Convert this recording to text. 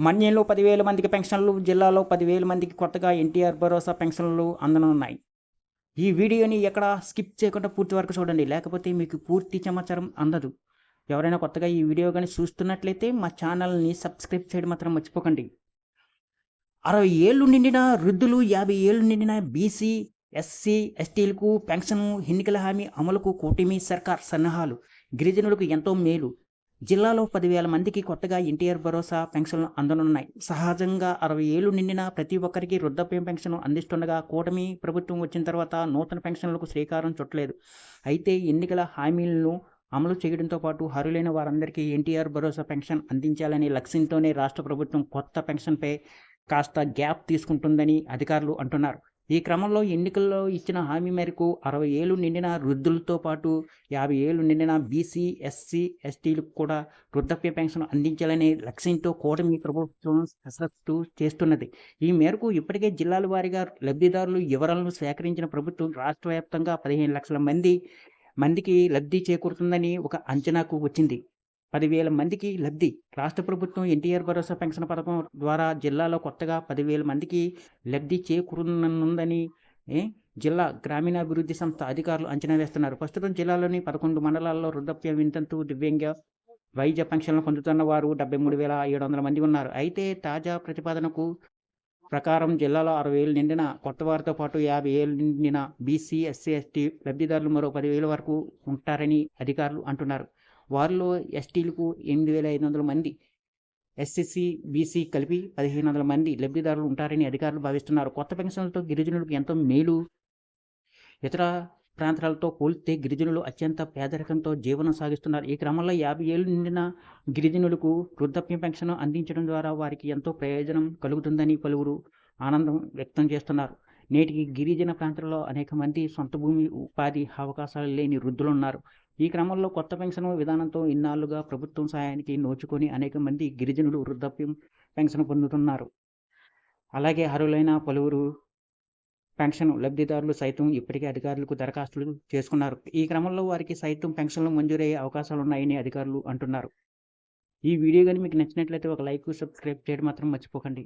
మన్యంలో 10,000 మందికి పెన్షన్లు, జిల్లాలో 10,000 మందికి కొత్తగా ఎన్టీఆర్ భరోసా పెన్షన్లు అందనున్నాయి. ఈ వీడియోని ఎక్కడ స్కిప్ చేయకుండా పూర్తి వరకు చూడండి. లేకపోతే మీకు పూర్తి సమాచారం అందదు. ఎవరైనా కొత్తగా ఈ వీడియో గాని చూస్తున్నట్లయితే మా ఛానల్‌ని సబ్స్క్రైబ్ చేయడం మాత్రం మర్చిపోకండి. 60 ఏళ్లు నిండిన వృద్ధులు, 50 ఏళ్లు నిండిన బీసీ, ఎస్సీ, ఎస్టీలకు పెన్షన్ ఎన్నికల హామీ అమలుకు కూటమి సర్కార్ సన్నాహాలు. గిరిజనులకు ఎంతో మేలు. జిల్లాలో 10,000 మందికి కొత్తగా ఎన్టీఆర్ భరోసా పెన్షన్లు అందనున్నాయి. సహజంగా 60 ఏళ్లు నిండిన ప్రతి ఒక్కరికి వృద్ధాప్య పెన్షన్ అందిస్తుండగా కూటమి ప్రభుత్వం వచ్చిన తర్వాత నూతన పెన్షన్లకు శ్రీకారం చుట్టలేదు. అయితే ఎన్నికల హామీలను అమలు చేయడంతో పాటు అర్హులైన వారందరికీ ఎన్టీఆర్ భరోసా పెన్షన్ అందించాలనే లక్ష్యంతోనే రాష్ట్ర ప్రభుత్వం కొత్త పెన్షన్పై కాస్త గ్యాప్ తీసుకుంటుందని అధికారులు అంటున్నారు. ఈ క్రమంలో ఎన్నికల్లో ఇచ్చిన హామీ మేరకు 60 ఏళ్లు నిండిన వృద్ధులతో పాటు 50 ఏళ్లు నిండిన బీసీ, ఎస్సీ, ఎస్టీలకు కూడా వృద్ధాప్య పెన్షన్ అందించాలనే లక్ష్యంతో కూటమి ప్రభుత్వం కసరత్తు చేస్తున్నది. ఈ మేరకు ఇప్పటికే జిల్లాల వారీగా లబ్ధిదారుల వివరాలను సేకరించిన ప్రభుత్వం రాష్ట్ర వ్యాప్తంగా 15 లక్షల మందికి లబ్ధి చేకూరుతుందని ఒక అంచనాకు వచ్చింది. 10,000 మందికి లబ్ధి. రాష్ట్ర ప్రభుత్వం ఎన్టీఆర్ భరోసా పెన్షన్ పథకం ద్వారా జిల్లాలో కొత్తగా 10,000 మందికి లబ్ధి చేకూరనుందని జిల్లా గ్రామీణాభివృద్ధి సంస్థ అధికారులు అంచనా వేస్తున్నారు. ప్రస్తుతం జిల్లాలోని 11 మండలాల్లో వృద్ధాప్య, వితంతు, దివ్యాంగ, వైద్య పెన్షన్లు పొందుతున్న వారు 73,700 మంది ఉన్నారు. అయితే తాజా ప్రతిపాదనకు ప్రకారం జిల్లాలో 60 ఏళ్లు నిండిన కొత్త వారితో పాటు 50 ఏళ్లు నిండిన బీసీ, ఎస్సీ, ఎస్టీ లబ్ధిదారులు మరో 10,000 వరకు ఉంటారని అధికారులు అంటున్నారు. వారిలో ఎస్టీలకు 8,500 మంది, ఎస్సీసీ, బీసీ కలిపి 1,500 మంది లబ్ధిదారులు ఉంటారని అధికారులు భావిస్తున్నారు. కొత్త పెన్షన్లతో గిరిజనులకు ఎంతో మేలు. ఇతర ప్రాంతాలతో పోలిస్తే గిరిజనులు అత్యంత పేదరికంతో జీవనం సాగిస్తున్నారు. ఈ క్రమంలో 50 ఏళ్లు నిండిన గిరిజనులకు వృద్ధాప్య పెన్షన్ అందించడం ద్వారా వారికి ఎంతో ప్రయోజనం కలుగుతుందని పలువురు ఆనందం వ్యక్తం చేస్తున్నారు. నేటికి గిరిజన ప్రాంతాల్లో అనేక మంది సొంత భూమి, ఉపాధి అవకాశాలు లేని వృద్ధులున్నారు. ఈ క్రమంలో కొత్త పెన్షన్ విధానంతో ఇన్నాళ్లుగా ప్రభుత్వం సాయానికి నోచుకొని అనేక మంది గిరిజనులు వృద్ధాప్యం పెన్షన్ పొందుతున్నారు. అలాగే అర్హులైన పలువురు పెన్షన్ లబ్ధిదారులు సైతం ఇప్పటికే అధికారులకు దరఖాస్తులు చేసుకున్నారు. ఈ క్రమంలో వారికి సైతం పెన్షన్లు మంజూరయ్యే అవకాశాలున్నాయని అధికారులు అంటున్నారు. ఈ వీడియో కానీ మీకు నచ్చినట్లయితే ఒక లైక్, సబ్స్క్రైబ్ చేయడం మాత్రం మర్చిపోకండి.